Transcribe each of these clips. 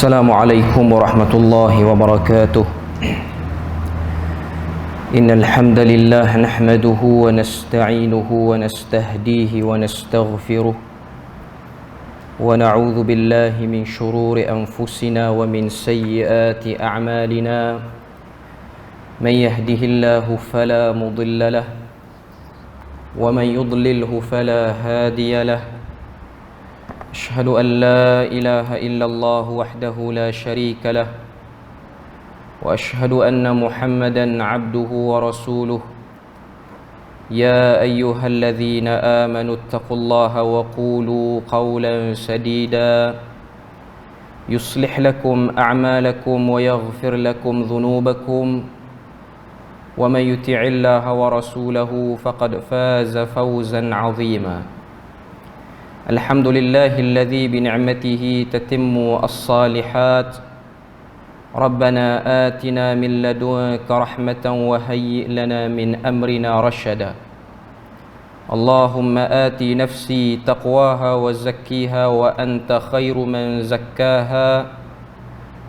السلام عليكم ورحمة الله وبركاته. إن الحمد لله نحمده ونستعينه ونستهديه ونستغفره ونعوذ بالله من شرور أنفسنا ومن سيئات أعمالنا. من يهده الله فلا مضل له ومن يضلله فلا هادي له. أشهد أن لا إله إلا الله وحده لا شريك له وأشهد أن محمدا عبده ورسوله. يا أيها الذين آمنوا اتقوا الله وقولوا قولا سديدا يصلح لكم أعمالكم ويغفر لكم ذنوبكم ومن يطع الله ورسوله فقد فاز فوزا عظيما. الحمد لله الذي بنعمته تتم الصالحات. ربنا آتنا من لدنك رحمة وهيئ لنا من أمرنا رشدا. اللهم آت نفسي تقواها وزكيها وأنت خير من زكاها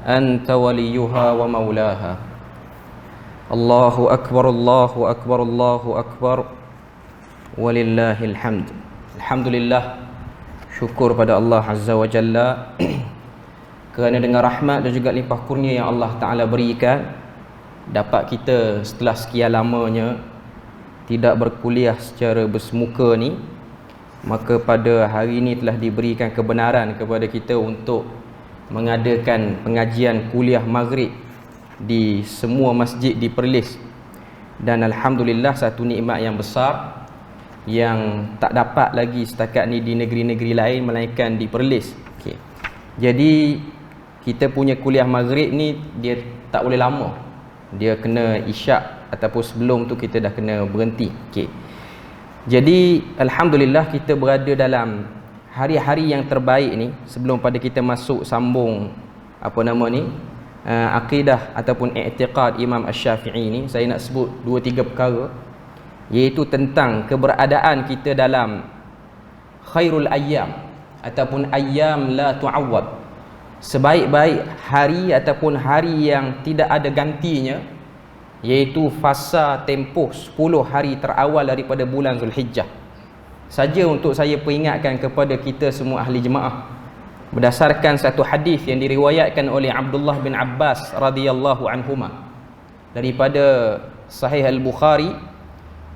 أنت وليها ومولاها. الله أكبر الله أكبر الله أكبر ولله الحمد. Alhamdulillah, syukur pada Allah Azza wa Jalla kerana dengan rahmat dan juga limpah kurnia yang Allah Ta'ala berikan, dapat kita setelah sekian lamanya tidak berkuliah secara bersemuka ni, maka pada hari ini telah diberikan kebenaran kepada kita untuk mengadakan pengajian kuliah maghrib di semua masjid di Perlis. Dan Alhamdulillah, satu nikmat yang besar yang tak dapat lagi setakat ni di negeri-negeri lain melainkan di Perlis. Okay. Jadi kita punya kuliah maghrib ni dia tak boleh lama. Dia kena isyak ataupun sebelum tu kita dah kena berhenti. Okay. Jadi Alhamdulillah kita berada dalam hari-hari yang terbaik ni sebelum pada kita masuk sambung akidah ataupun i'tiqad Imam Asy-Syafi'i ni. Saya nak sebut 2-3 perkara, iaitu tentang keberadaan kita dalam khairul ayyam ataupun ayyam la tu'awwad, sebaik-baik hari ataupun hari yang tidak ada gantinya, iaitu fasa tempoh 10 hari terawal daripada bulan Zulhijjah. Saja untuk saya peringatkan kepada kita semua ahli jemaah, berdasarkan satu hadis yang diriwayatkan oleh Abdullah bin Abbas radhiyallahu anhuma daripada Sahih Al-Bukhari,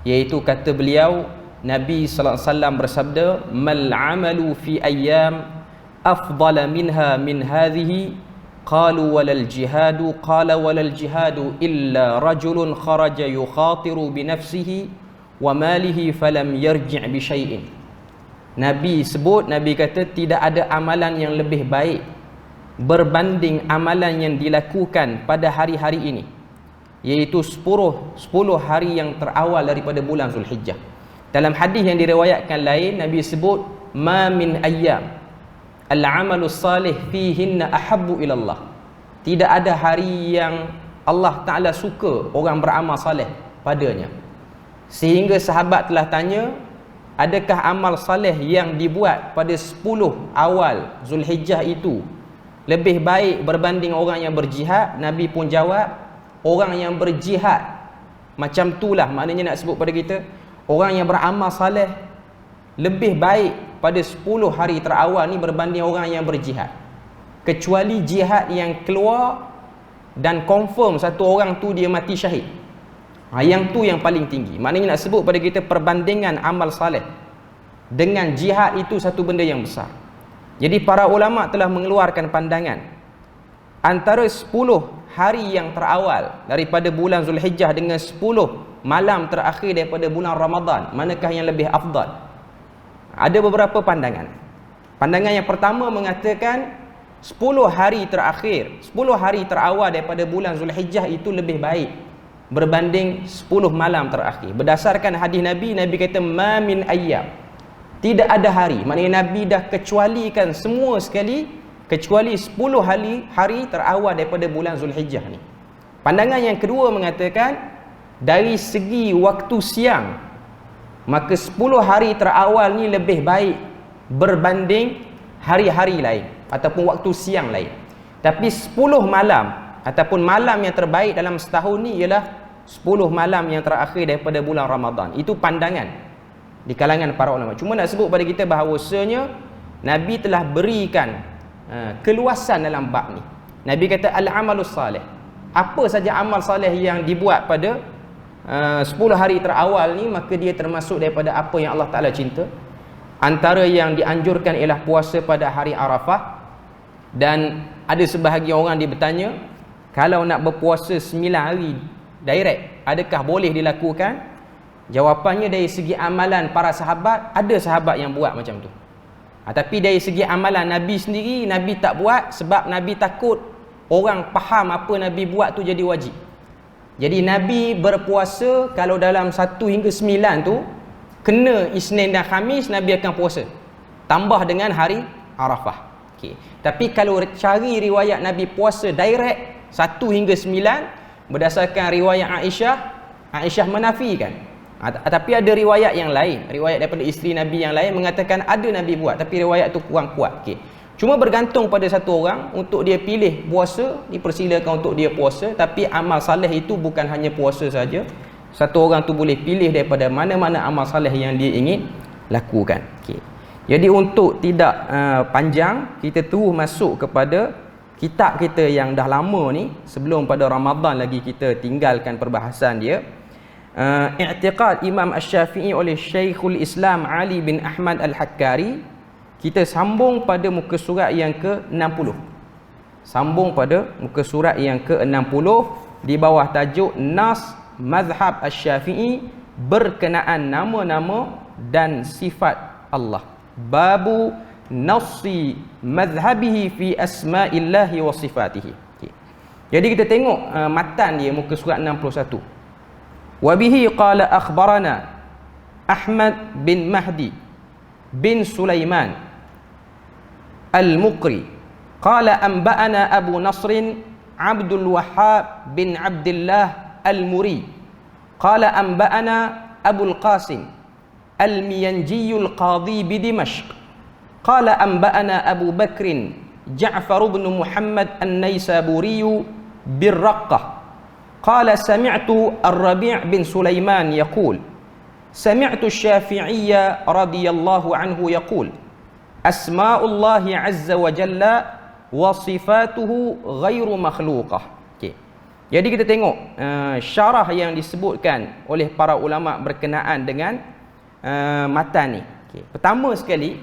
iaitu kata beliau, Nabi sallallahu alaihi wasallam bersabda, mal amalu fi ayyam afdala minha min hadhihi, qalu walal jihadu, qala walal jihadu illa rajulun kharaja yukhatiru bi nafsihi wa malihi falam yarji' bi syai'in. Nabi sebut, Nabi kata tidak ada amalan yang lebih baik berbanding amalan yang dilakukan pada hari-hari ini, iaitu 10 hari yang terawal daripada bulan Zulhijjah. Dalam hadis yang diriwayatkan lain, Nabi sebut, ma min ayyam al-amalu salih fihinna ahabbu ilallah. Tidak ada hari yang Allah Ta'ala suka orang beramal saleh padanya. Sehingga sahabat telah tanya, adakah amal saleh yang dibuat pada 10 awal Zulhijjah itu lebih baik berbanding orang yang berjihad? Nabi pun jawab, orang yang berjihad. Macam itulah maknanya nak sebut pada kita, orang yang beramal saleh lebih baik pada 10 hari terawal ni berbanding orang yang berjihad, kecuali jihad yang keluar dan confirm satu orang tu dia mati syahid. Yang tu yang paling tinggi. Maknanya nak sebut pada kita perbandingan amal saleh dengan jihad itu satu benda yang besar. Jadi para ulama telah mengeluarkan pandangan antara 10 hari yang terawal daripada bulan Zulhijjah dengan 10 malam terakhir daripada bulan Ramadan, manakah yang lebih afdal? Ada beberapa pandangan. Pandangan yang pertama mengatakan 10 hari terakhir, 10 hari terawal daripada bulan Zulhijjah itu lebih baik berbanding 10 malam terakhir. Berdasarkan hadis Nabi, Nabi kata ma min ayyam, tidak ada hari. Maknanya Nabi dah kecualikan semua sekali, kecuali 10 hari terawal daripada bulan Zulhijjah ni. Pandangan yang kedua mengatakan dari segi waktu siang, maka 10 hari terawal ni lebih baik berbanding hari-hari lain ataupun waktu siang lain. Tapi 10 malam ataupun malam yang terbaik dalam setahun ni ialah 10 malam yang terakhir daripada bulan Ramadan. Itu pandangan di kalangan para ulama. Cuma nak sebut pada kita bahawasanya Nabi telah berikan keluasan dalam bab ni. Nabi kata al-amalus salih. Apa saja amal salih yang dibuat pada 10 hari terawal ni, maka dia termasuk daripada apa yang Allah Ta'ala cinta. Antara yang dianjurkan ialah puasa pada hari Arafah. Dan ada sebahagian orang dia bertanya, kalau nak berpuasa 9 hari direct, adakah boleh dilakukan? Jawapannya dari segi amalan para sahabat, ada sahabat yang buat macam tu. Tapi dari segi amalan Nabi sendiri, Nabi tak buat sebab Nabi takut orang faham apa Nabi buat tu jadi wajib. Jadi Nabi berpuasa kalau dalam 1 hingga 9 tu kena Isnin dan Khamis, Nabi akan puasa tambah dengan hari Arafah. Okay. Tapi kalau cari riwayat Nabi puasa direct 1 hingga 9 berdasarkan riwayat Aisyah menafikan. Tapi ada riwayat yang lain, riwayat daripada isteri Nabi yang lain mengatakan ada Nabi buat, tapi riwayat tu kurang kuat. Okay. Cuma bergantung pada satu orang, untuk dia pilih puasa, dipersilakan untuk dia puasa. Tapi amal saleh itu bukan hanya puasa saja. Satu orang tu boleh pilih daripada mana-mana amal saleh yang dia ingin lakukan. Okay. Jadi untuk tidak panjang, kita terus masuk kepada kitab kita yang dah lama ni. Sebelum pada Ramadan lagi kita tinggalkan perbahasan dia. I'tiqad Imam Asy-Syafi'i oleh Syekhul Islam Ali bin Ahmad Al-Hakkari. Kita sambung pada muka surat yang ke-60. Sambung pada muka surat yang ke-60 di bawah tajuk Nas Mazhab Asy-Syafi'i berkenaan nama-nama dan sifat Allah. Babu Nassi Mazhabihi fi Asma'illahi wa Sifatihi. Okay. Jadi kita tengok matan dia muka surat 61. Wa bihi qala akhbarana Ahmad bin Mahdi bin Sulaiman Al-Muqri qala anba'ana Abu Nasr Abdul Wahhab bin Abdullah Al-Muri qala anba'ana Abul Qasim Al-Miyanji Al-Qadhi bi Dimashq qala anba'ana Abu Bakr Ja'far bin Muhammad An-Naisaburi bir-Raqqah qala sami'tu Ar-Rabi' bin Sulaiman yaqul sami'tu Asy-Syafi'iyya radhiyallahu anhu yaqul Asma'ullahi azza wa jalla wa sifatuhu ghairu makhluqah. Okay. Jadi kita tengok syarah yang disebutkan oleh para ulama berkenaan dengan matan ni. Okay. Pertama sekali,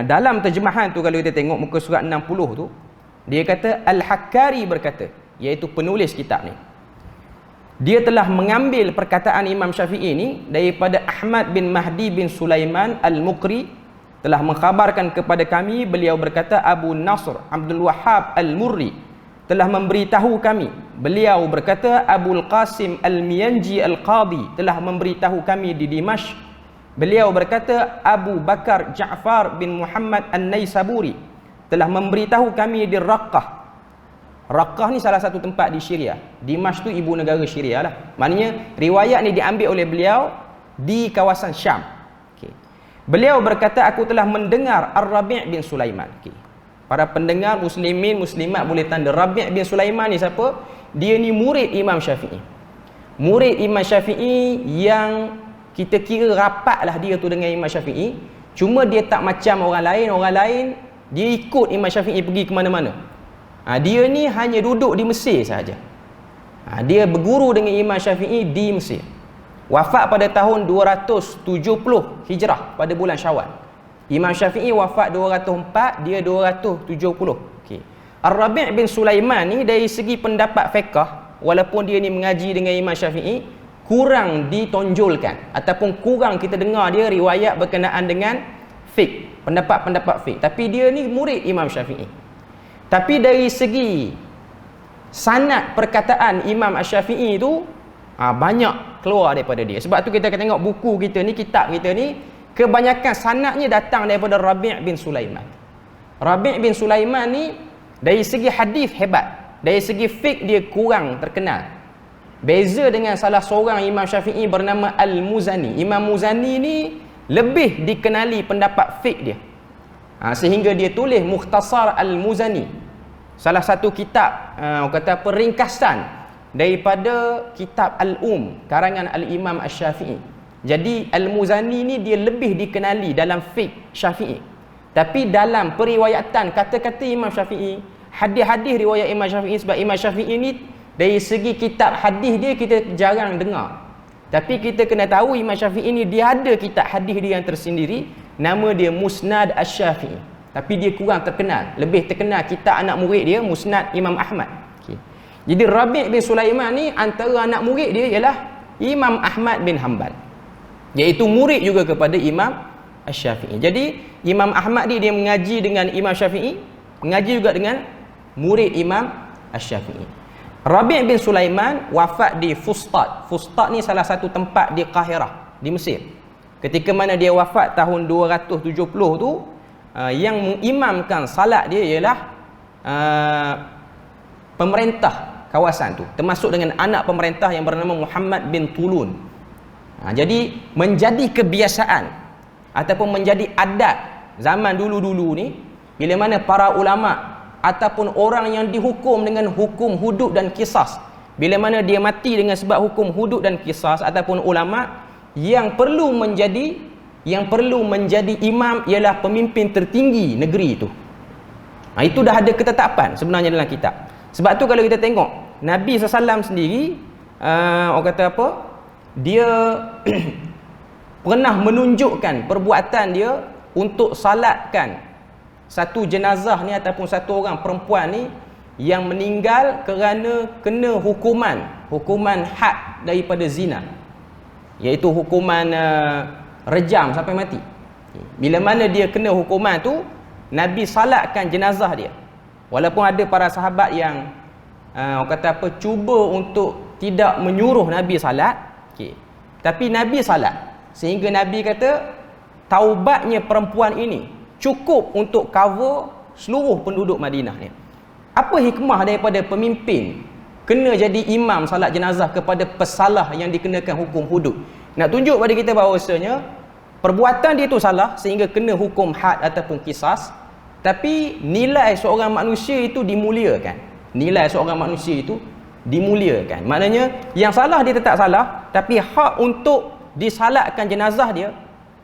dalam terjemahan tu kalau kita tengok muka surat 60 tu, dia kata Al-Hakkari berkata, iaitu penulis kitab ni. Dia telah mengambil perkataan Imam Syafi'i ni daripada Ahmad bin Mahdi bin Sulaiman Al-Muqri, telah mengkhabarkan kepada kami, beliau berkata Abu Nasr Abdul Wahhab Al-Murri telah memberitahu kami, beliau berkata Abul Qasim Al-Miyanji Al-Qadhi telah memberitahu kami di Dimashq, beliau berkata Abu Bakar Ja'far bin Muhammad An-Naisaburi telah memberitahu kami di Raqqah. Raqqah ni salah satu tempat di Syria. Dimashq tu ibu negara Syria lah. Maknanya riwayat ni diambil oleh beliau di kawasan Syam. Beliau berkata aku telah mendengar Ar-Rabi' bin Sulaiman. Okay. Para pendengar muslimin muslimat boleh tanda Rabi' bin Sulaiman ni siapa? Dia ni murid Imam Syafi'i. Murid Imam Syafi'i yang kita kira rapatlah dia tu dengan Imam Syafi'i. Cuma dia tak macam orang lain. Orang lain dia ikut Imam Syafi'i pergi ke mana-mana. Dia ni hanya duduk di Mesir sahaja. Dia berguru dengan Imam Syafi'i di Mesir. Wafat pada tahun 270 Hijrah pada bulan Syawal. Imam Syafi'i wafat 204, dia 270. Okay. Ar-Rabi' bin Sulaiman ni dari segi pendapat fiqh, walaupun dia ni mengaji dengan Imam Syafi'i, kurang ditonjolkan ataupun kurang kita dengar dia riwayat berkenaan dengan fiqh, pendapat-pendapat fiqh. Tapi dia ni murid Imam Syafi'i. Tapi dari segi sanad perkataan Imam Asy-Syafi'i tu banyak keluar daripada dia. Sebab tu kita akan tengok buku kita ni, kitab kita ni, kebanyakan sanadnya datang daripada Rabi' bin Sulaiman. Rabi' bin Sulaiman ni dari segi hadis hebat, dari segi fiqh dia kurang terkenal. Beza dengan salah seorang Imam Syafi'i bernama Al-Muzani. Imam Muzani ni lebih dikenali pendapat fiqh dia, sehingga dia tulis Mukhtasar Al-Muzani. salah satu kitab kata peringkasan daripada kitab karangan Al-Imam Asy-Syafi'i. Jadi Al-Muzani ni dia lebih dikenali dalam fiqh Syafi'i. Tapi dalam periwayatan kata-kata Imam Syafi'i, hadis-hadis riwayat Imam Syafi'i, sebab Imam Syafi'i ni dari segi kitab hadis dia kita jarang dengar. Tapi kita kena tahu Imam Syafi'i ni dia ada kitab hadis dia yang tersendiri, nama dia Musnad Asy-Syafi'i. Tapi dia kurang terkenal. Lebih terkenal kitab anak murid dia Musnad Imam Ahmad. Okay. Jadi Rabi' bin Sulaiman ni antara anak murid dia ialah Imam Ahmad bin Hanbal, iaitu murid juga kepada Imam Asy-Syafi'i. Jadi Imam Ahmad dia mengaji dengan Imam Syafi'i, mengaji juga dengan murid Imam Asy-Syafi'i. Rabi' bin Sulaiman wafat di Fustat. Fustat ni salah satu tempat di Qahirah, di Mesir. Ketika mana dia wafat tahun 270 tu, yang mengimamkan salat dia ialah pemerintah kawasan tu, termasuk dengan anak pemerintah yang bernama Muhammad bin Tulun. Jadi menjadi kebiasaan ataupun menjadi adat zaman dulu-dulu ni, bila mana para ulama ataupun orang yang dihukum dengan hukum hudud dan qisas, bila mana dia mati dengan sebab hukum hudud dan qisas, ataupun ulama yang perlu menjadi imam ialah pemimpin tertinggi negeri itu. Itu dah ada ketetapan sebenarnya dalam kitab. Sebab tu kalau kita tengok Nabi SAW sendiri, orang kata apa, dia pernah menunjukkan perbuatan dia untuk salatkan satu jenazah ni ataupun satu orang perempuan ni yang meninggal kerana kena hukuman had daripada zina, iaitu hukuman rejam sampai mati. Bila mana dia kena hukuman tu, Nabi salatkan jenazah dia. Walaupun ada para sahabat yang orang kata apa, cuba untuk tidak menyuruh Nabi salat, tapi Nabi salat, sehingga Nabi kata taubatnya perempuan ini cukup untuk cover seluruh penduduk Madinah ni. Apa hikmah daripada pemimpin kena jadi imam salat jenazah kepada pesalah yang dikenakan hukum hudud? Nak tunjuk pada kita bahawasanya perbuatan dia tu salah sehingga kena hukum had ataupun kisas, tapi nilai seorang manusia itu dimuliakan. Nilai seorang manusia itu dimuliakan. Maknanya yang salah dia tetap salah, tapi hak untuk disalatkan jenazah dia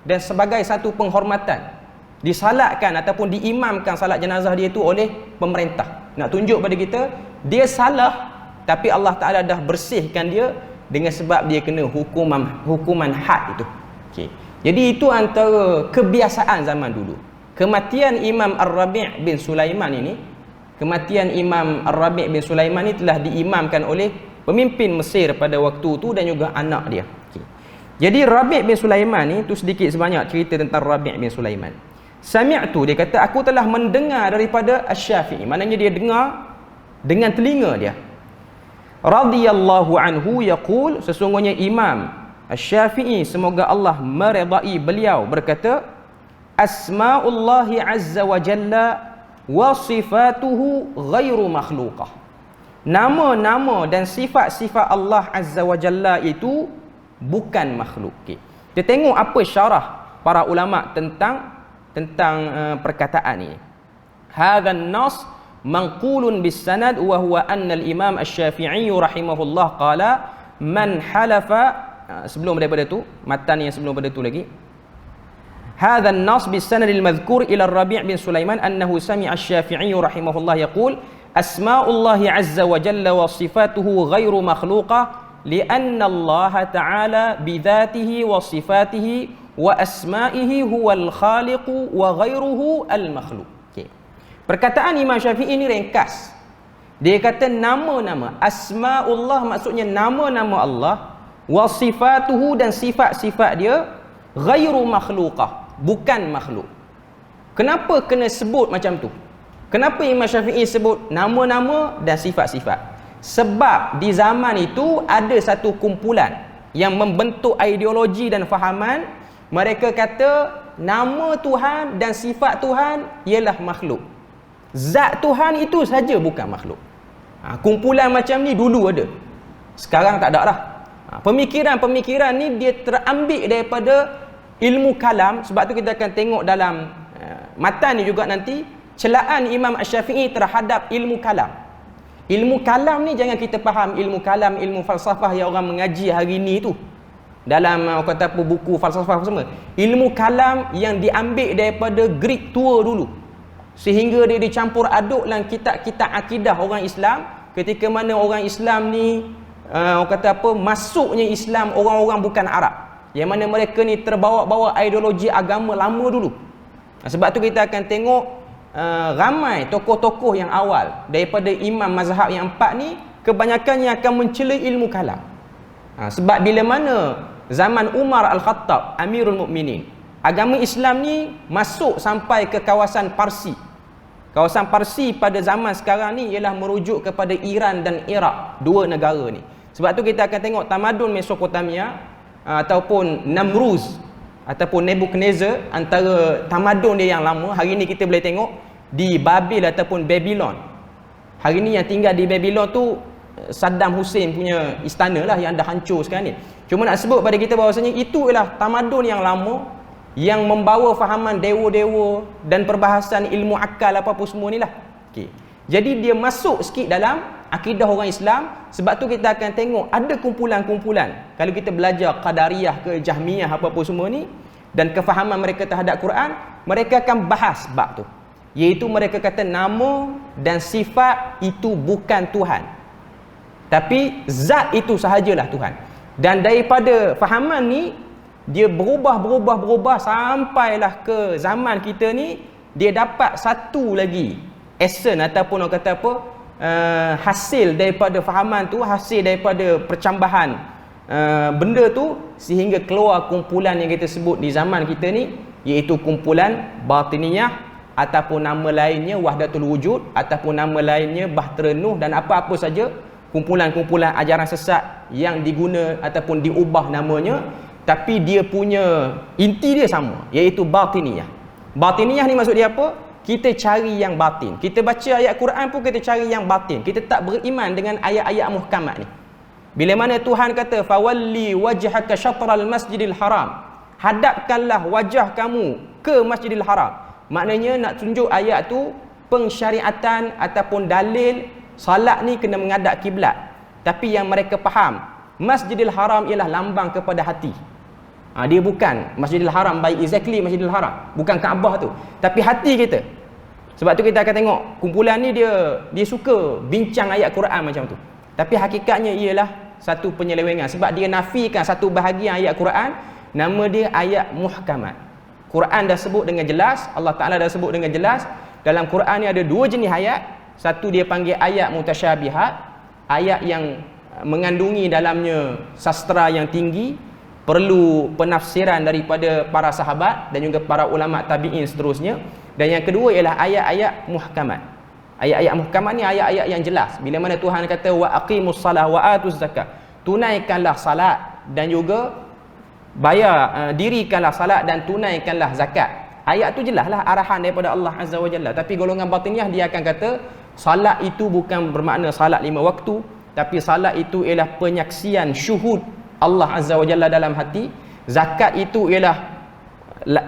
dan sebagai satu penghormatan disalatkan ataupun diimamkan salat jenazah dia itu oleh pemerintah. Nak tunjuk pada kita dia salah, tapi Allah Ta'ala dah bersihkan dia dengan sebab dia kena hukuman had itu. Jadi itu antara kebiasaan zaman dulu. Kematian Imam Ar-Rabi' bin Sulaiman ini, kematian Imam Ar-Rabi' bin Sulaiman ini telah diimamkan oleh pemimpin Mesir pada waktu itu dan juga anak dia. Jadi Rabi' bin Sulaiman ni, tu sedikit sebanyak cerita tentang Rabi' bin Sulaiman. Sami'tu, dia kata aku telah mendengar daripada Asy-Syafi'i, maknanya dia dengar dengan telinga dia. Radhiyallahu anhu yaqul, sesungguhnya Imam Asy-Syafi'i semoga Allah meredai beliau berkata, asma'ullahi azza wa jalla wa sifatuhu ghairu makhluqah. Nama-nama dan sifat-sifat Allah azza wa jalla itu bukan makhluk. Kita tengok apa syarah para ulama tentang perkataan ini. Hadha an-nas manqulun bis sanad wa huwa anna al-imam Asy-Syafi'i rahimahullah qala man halafa, sebelum daripada tu matan yang sebelum pada tu lagi, hadha an-nas bis sanad al-madhkur ila Rabi' bin Sulaiman annahu sami'a Asy-Syafi'i rahimahullah yaqul asma'ullahi azza wa jalla wa sifatuhu ghairu makhluqah li'anna Allah ta'ala bi dhatihi wa sifatihi wa asma'ihi huwal khaliqu wa ghairuhu al makhluk. Perkataan Imam Syafi'i ini ringkas. Dia kata nama-nama asma'ullah maksudnya nama-nama Allah, wa sifatuhu dan sifat-sifat dia ghairu makhluqah, bukan makhluk. Kenapa kena sebut macam tu? Kenapa Imam Syafi'i sebut nama-nama dan sifat-sifat? Sebab di zaman itu ada satu kumpulan yang membentuk ideologi dan fahaman. Mereka kata nama Tuhan dan sifat Tuhan ialah makhluk. Zat Tuhan itu saja bukan makhluk. Kumpulan macam ni dulu ada. Sekarang tak ada dah. Pemikiran-pemikiran ni dia terambil daripada ilmu kalam. Sebab tu kita akan tengok dalam matan ni juga nanti, celaan Imam Asy-Syafi'i terhadap ilmu kalam. Ilmu kalam ni jangan kita faham ilmu kalam, ilmu falsafah yang orang mengaji hari ni tu. Dalam kata apa buku falsafah semua. Ilmu kalam yang diambil daripada Greek tua dulu. Sehingga dia dicampur aduk dalam kitab-kitab akidah orang Islam. Ketika mana orang Islam ni orang kata apa, masuknya Islam orang-orang bukan Arab. Yang mana mereka ni terbawa-bawa ideologi agama lama dulu. Sebab tu kita akan tengok ramai tokoh-tokoh yang awal daripada imam mazhab yang 4 ni kebanyakannya akan mencela ilmu kalam. Sebab bila mana zaman Umar Al-Khattab Amirul Mukminin, agama Islam ni masuk sampai ke kawasan Parsi. Kawasan Parsi pada zaman sekarang ni ialah merujuk kepada Iran dan Iraq, dua negara ni. Sebab tu kita akan tengok tamadun Mesopotamia ataupun Namruz ataupun Nebuchadnezzar, antara tamadun dia yang lama. Hari ni kita boleh tengok di Babil ataupun Babylon. Hari ni yang tinggal di Babylon tu Saddam Hussein punya istana lah yang dah hancur sekarang ni. Cuma nak sebut pada kita bahawasanya itu ialah tamadun yang lama yang membawa fahaman dewa-dewa dan perbahasan ilmu akal apa-apa semua ni lah. Okay. Jadi dia masuk sikit dalam akidah orang Islam. Sebab tu kita akan tengok ada kumpulan-kumpulan. Kalau kita belajar Qadariyah ke Jahmiyah apa-apa semua ni, dan kefahaman mereka terhadap Quran, mereka akan bahas bab tu. Iaitu mereka kata nama dan sifat itu bukan Tuhan, tapi zat itu sahajalah Tuhan. Dan daripada fahaman ni, dia berubah sampailah ke zaman kita ni, dia dapat satu lagi essence ataupun orang kata apa, hasil daripada fahaman tu, hasil daripada percambahan benda tu, sehingga keluar kumpulan yang kita sebut di zaman kita ni, iaitu kumpulan Batiniyah, ataupun nama lainnya Wahdatul Wujud, ataupun nama lainnya Bahtera Nuh, dan apa-apa saja kumpulan-kumpulan ajaran sesat yang diguna ataupun diubah namanya, tapi dia punya inti dia sama, iaitu Batiniyah. Batiniyah ni maksud dia apa? Kita cari yang batin. Kita baca ayat Quran pun kita cari yang batin. Kita tak beriman dengan ayat-ayat muhkamat ni. Bila mana Tuhan kata fawalli wajhaka syatral masjidil haram, hadapkanlah wajah kamu ke Masjidil Haram. Maknanya nak tunjuk ayat tu pensyariatan ataupun dalil salat ni kena menghadap kiblat. Tapi yang mereka faham, Masjidil Haram ialah lambang kepada hati. Dia bukan Masjidil Haram by exactly Masjidil Haram, bukan Kaabah tu, tapi hati kita. Sebab tu kita akan tengok kumpulan ni dia suka bincang ayat Quran macam tu. Tapi hakikatnya ialah satu penyelewengan, sebab dia nafikan satu bahagian ayat Quran, nama dia ayat muhkamat. Quran dah sebut dengan jelas, Allah Ta'ala dah sebut dengan jelas. Dalam Quran ni ada dua jenis ayat. Satu dia panggil ayat mutasyabihat, ayat yang mengandungi dalamnya sastra yang tinggi, perlu penafsiran daripada para sahabat dan juga para ulama tabi'in seterusnya. Dan yang kedua ialah ayat-ayat muhkamat. Ayat-ayat muhkamat ni ayat-ayat yang jelas. Bila mana Tuhan kata wa aqimus salah wa atuz zakat, tunaikanlah salat dan juga dirikanlah salat dan tunaikanlah zakat. Ayat tu jelaslah arahan daripada Allah Azza wa Jalla. Tapi golongan batiniyah dia akan kata salat itu bukan bermakna salat 5 waktu, tapi salat itu ialah penyaksian syuhud Allah Azza wa Jalla dalam hati. Zakat itu ialah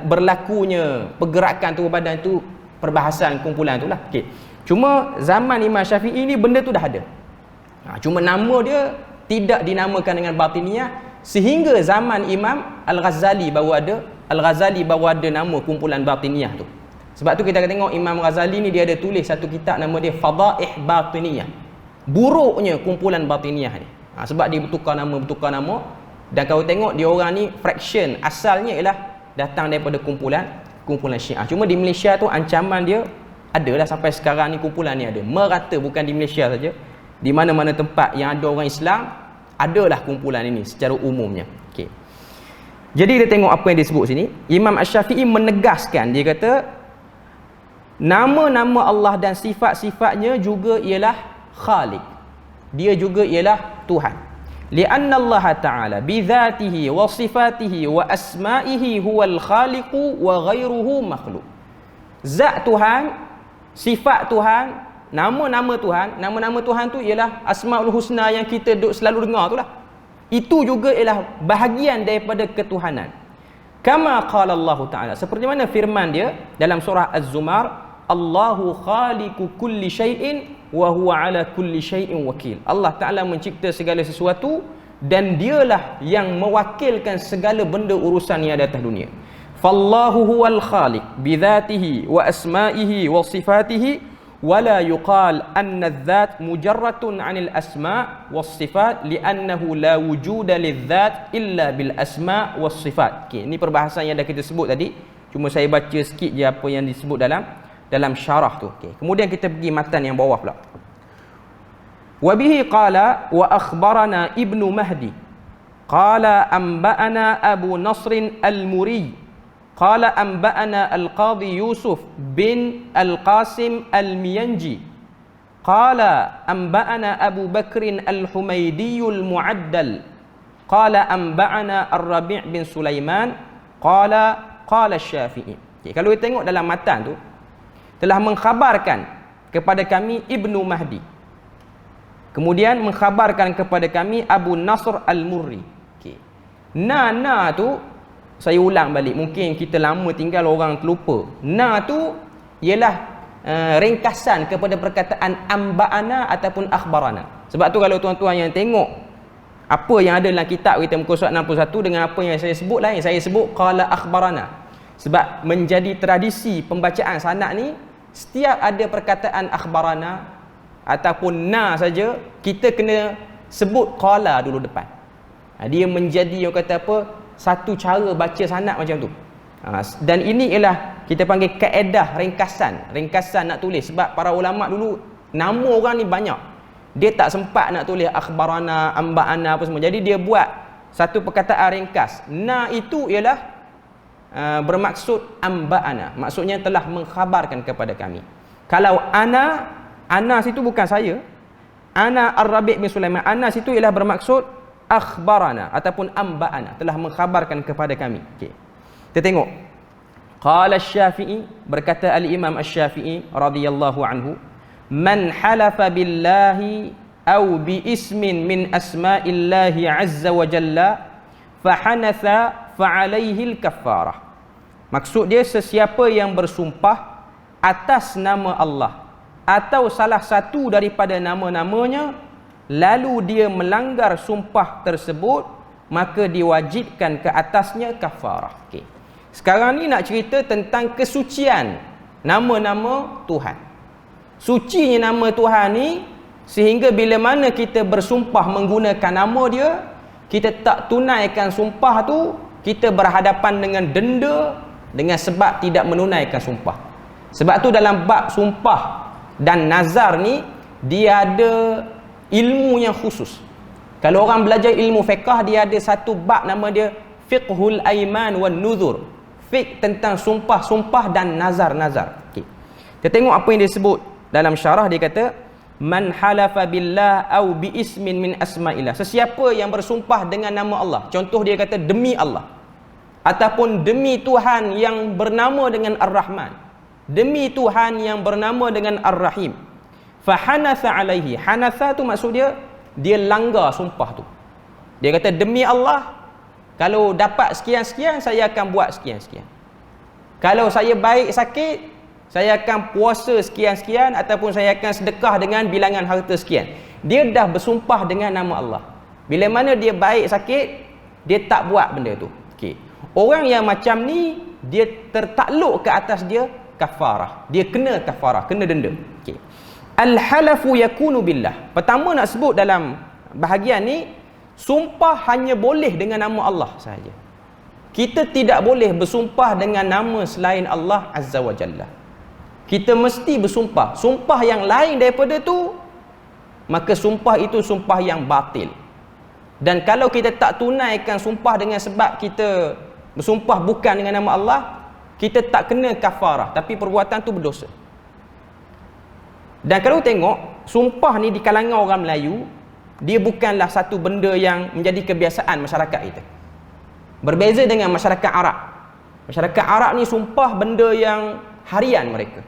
berlakunya pergerakan tubuh badan, tu perbahasan kumpulan tu lah. Okay. Cuma zaman Imam Syafi'i ni benda tu dah ada. Cuma nama dia tidak dinamakan dengan batiniyah, sehingga zaman Imam Al-Ghazali baru ada nama kumpulan batiniyah tu. Sebab tu kita akan tengok Imam Ghazali ni dia ada tulis satu kitab nama dia Fadaih Batiniyah. Buruknya kumpulan batiniyah ni. Sebab dia bertukar nama. Dan kalau tengok dia orang ni fraction asalnya ialah datang daripada kumpulan Syiah. Cuma di Malaysia tu ancaman dia adalah sampai sekarang ni, kumpulan ni ada merata, bukan di Malaysia saja. Di mana-mana tempat yang ada orang Islam, adalah kumpulan ini secara umumnya. Okey. Jadi kita tengok apa yang disebut sini. Imam Asy-Syafi'i menegaskan, dia kata nama-nama Allah dan sifat-sifatnya juga ialah Khaliq. Dia juga ialah Tuhan. Lianna Allah Ta'ala bi dzatihi wa sifatihi wa asma'ihi huwal khaliqu wa ghairuhu makhluk. Zat Tuhan, sifat Tuhan, nama-nama Tuhan tu ialah Asmaul Husna yang kita selalu dengar tu lah. Itu juga ialah bahagian daripada ketuhanan. Kama qala Allah Ta'ala, seperti mana firman dia dalam surah Az-Zumar, Allahu khaliqu kulli syai'in wa huwa ala kulli syai'in wakil. Allah Ta'ala mencipta segala sesuatu dan dialah yang mewakilkan segala benda urusan yang ada atas dunia. Fallahu huwal khaliq bidzatihi wa asma'ihi wa sifatihi wa la yuqal anna adh-dhat mujarratun 'anil asma' was sifat li'annahu la wujuda lidh-dhat illa bil asma' was sifat. Okey, ini perbahasan yang dah kita sebut tadi. Cuma saya baca sikit je apa yang disebut dalam syarah tu. Okay. Kemudian kita pergi matan yang bawah pula. Wa bihi qala wa akhbarana Ibnu Mahdi qala anba'ana Abu Nasr al-Muri qala anba'ana al-Qadhi Yusuf bin al-Qasim al-Miyanji qala anba'ana Abu Bakr al-Humaydi al-Mu'addal qala anba'ana Ar-Rabi' bin Sulaiman qala Syafi'i. Okay. Kalau kita tengok dalam matan tu, telah mengkhabarkan kepada kami Ibnu Mahdi, kemudian mengkhabarkan kepada kami Abu Nasr al-Murri. Okay. Na tu saya ulang balik, mungkin kita lama tinggal orang terlupa. Na tu ialah ringkasan kepada perkataan amba'ana ataupun akhbarana. Sebab tu kalau tuan-tuan yang tengok apa yang ada dalam kitab kita muka surat 61 dengan apa yang saya sebut lain, saya sebut qala akhbarana. Sebab menjadi tradisi pembacaan sanad ni, setiap ada perkataan akhbarana ataupun na saja, kita kena sebut qala dulu depan. Dia menjadi yang kata apa, satu cara baca sanad macam tu. Dan ini ialah kita panggil kaedah ringkasan nak tulis. Sebab para ulama dulu nama orang ni banyak, dia tak sempat nak tulis akhbarana, amba'ana apa semua. Jadi dia buat satu perkataan ringkas. Na itu ialah bermaksud amba'ana, maksudnya telah mengkhabarkan kepada kami. Kalau ana situ bukan saya, ana Ar-Rabi' bin Sulaiman, ana situ ialah bermaksud akhbarana ataupun amba'ana, telah mengkhabarkan kepada kami. Okey, kita tengok. Qala Syafi'i, berkata al-Imam Asy-Syafi'i radhiyallahu anhu, man halafa billahi aw bi ismin min asma'illahi azza wa jalla fa hanatha fa'alaihi al-kaffarah. Maksud dia, sesiapa yang bersumpah atas nama Allah atau salah satu daripada nama-namanya, lalu dia melanggar sumpah tersebut, maka diwajibkan ke atasnya kafarah. Okay. Sekarang ni nak cerita tentang kesucian nama-nama Tuhan. Sucinya nama Tuhan ni sehingga bila mana kita bersumpah menggunakan nama dia, kita tak tunaikan sumpah tu, kita berhadapan dengan denda dengan sebab tidak menunaikan sumpah. Sebab tu dalam bab sumpah dan nazar ni, dia ada ilmu yang khusus. Kalau orang belajar ilmu fiqh, dia ada satu bab nama dia fiqhul aiman wan nuzur. Fiqh tentang sumpah-sumpah dan nazar-nazar. Okay. Kita tengok apa yang dia sebut dalam syarah. Dia kata, man halafa billah au bi ismin min asma'illah. Sesiapa yang bersumpah dengan nama Allah. Contoh dia kata demi Allah, ataupun demi Tuhan yang bernama dengan Ar-Rahman, demi Tuhan yang bernama dengan Ar-Rahim. Fa hanatha alaihi. Hanatha tu maksud dia langgar sumpah tu. Dia kata demi Allah, kalau dapat sekian-sekian, saya akan buat sekian-sekian. Kalau saya baik sakit, saya akan puasa sekian-sekian, ataupun saya akan sedekah dengan bilangan harta sekian. Dia dah bersumpah dengan nama Allah. Bila mana dia baik sakit, dia tak buat benda tu. Okay. Orang yang macam ni, dia tertakluk ke atas dia kafarah. Dia kena kafarah, kena denda. Okay. Al-halafu yakunu billah. Pertama nak sebut dalam bahagian ni, sumpah hanya boleh dengan nama Allah sahaja. Kita tidak boleh bersumpah dengan nama selain Allah Azza wa Jalla. Kita mesti bersumpah. Sumpah yang lain daripada tu, maka sumpah itu sumpah yang batil. Dan kalau kita tak tunaikan sumpah dengan sebab kita bersumpah bukan dengan nama Allah, kita tak kena kafarah, tapi perbuatan tu berdosa. Dan kalau tengok, sumpah ni di kalangan orang Melayu, dia bukanlah satu benda yang menjadi kebiasaan masyarakat kita. Berbeza dengan masyarakat Arab. Masyarakat Arab ni sumpah benda yang harian mereka.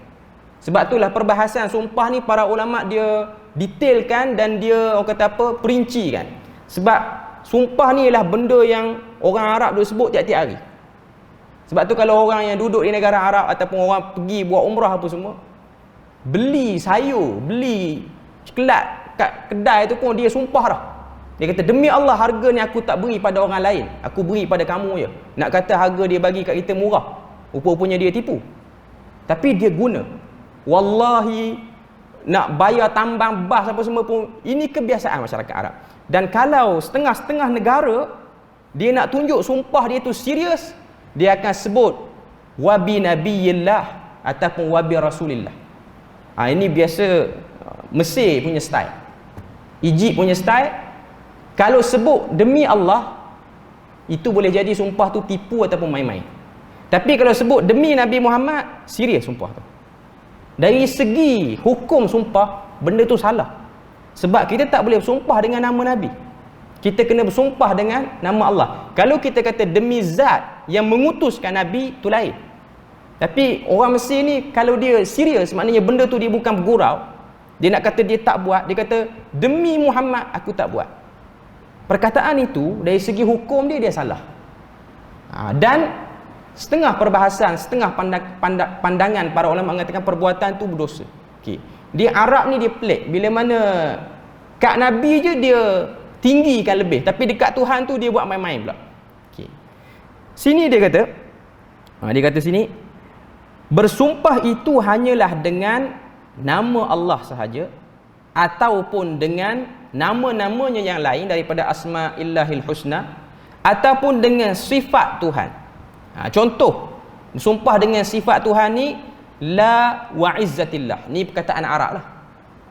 Sebab itulah perbahasan sumpah ni para ulama dia detailkan dan dia orang kata apa, perinci kan. Sebab sumpah ni ialah benda yang orang Arab dia sebut tiap-tiap hari. Sebab tu kalau orang yang duduk di negara Arab ataupun orang pergi buat umrah apa semua, beli sayur, beli kelat kat kedai tu pun dia sumpah dah. Dia kata, demi Allah harga ni aku tak beri pada orang lain, aku beri pada kamu je. Nak kata harga dia bagi kat kita murah, rupa-rupanya dia tipu. Tapi dia guna, wallahi nak bayar tambang bas apa semua pun. Ini kebiasaan masyarakat Arab. Dan kalau setengah-setengah negara dia nak tunjuk sumpah dia tu serius, dia akan sebut wabi nabiyillah ataupun wabi rasulillah. Ini biasa Mesir punya style, Egypt punya style. Kalau sebut demi Allah, itu boleh jadi sumpah tu tipu ataupun main-main. Tapi kalau sebut demi Nabi Muhammad, serius sumpah tu. Dari segi hukum sumpah, benda tu salah. Sebab kita tak boleh bersumpah dengan nama Nabi. Kita kena bersumpah dengan nama Allah. Kalau kita kata demi zat yang mengutuskan Nabi, tu lain. Tapi orang Mesir ni, kalau dia serius, maknanya benda tu dia bukan bergurau. Dia nak kata dia tak buat, dia kata demi Muhammad aku tak buat. Perkataan itu dari segi hukum dia salah. Dan setengah perbahasan, setengah pandangan para ulama mengatakan perbuatan tu berdosa. Okey. Dia Arab ni dia pelik. Bila mana kat Nabi je dia tinggikan lebih, tapi dekat Tuhan tu dia buat main-main pula. Okey. Sini dia kata sini, bersumpah itu hanyalah dengan nama Allah sahaja ataupun dengan nama-namanya yang lain daripada asma'illahil husna ataupun dengan sifat Tuhan. Contoh, sumpah dengan sifat Tuhan ni la wa izzatillah. Ni perkataan Arab lah.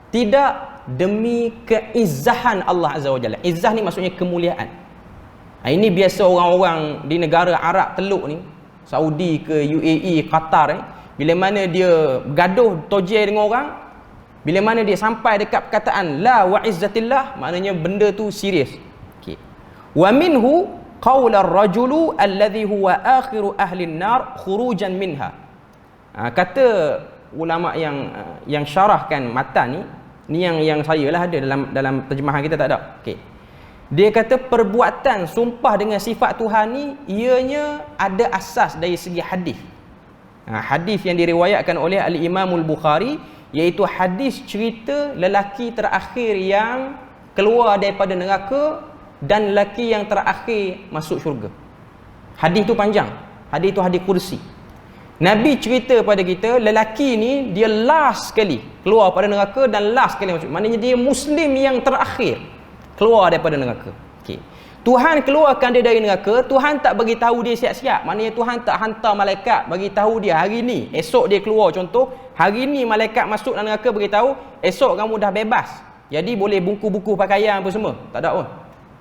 Tidak demi keizzahan Allah Azza wa Jalla. Izzah ni maksudnya kemuliaan. Ini biasa orang-orang di negara Arab Teluk ni, Saudi ke UAE, Qatar ni, bila mana dia bergaduh tojeh dengan orang, bila mana dia sampai dekat perkataan la wa izzatillah, maknanya benda tu serius. Okey. Wa minhu qaula ar-rajulu alladhi huwa akhiru ahli an-nar khurujan minha. Kata ulama yang syarahkan matan ni yang saya lah ada dalam terjemahan kita tak ada. Okey. Dia kata perbuatan sumpah dengan sifat Tuhan ni ianya ada asas dari segi hadis. Hadis yang diriwayatkan oleh Al-Imam Al-Bukhari, iaitu hadis cerita lelaki terakhir yang keluar daripada neraka dan lelaki yang terakhir masuk syurga. Hadis tu panjang. Hadis tu hadis kursi. Nabi cerita pada kita, lelaki ni dia last sekali keluar pada neraka dan last sekali masuk. Maknanya dia Muslim yang terakhir keluar daripada neraka. Okey. Tuhan keluarkan dia dari neraka, Tuhan tak bagi tahu dia siap-siap. Maknanya Tuhan tak hantar malaikat bagi tahu dia hari ni, esok dia keluar. Contoh, hari ni malaikat masuk dalam neraka bagi tahu, esok kamu dah bebas. Jadi boleh buku-buku pakaian apa semua. Tak ada pun.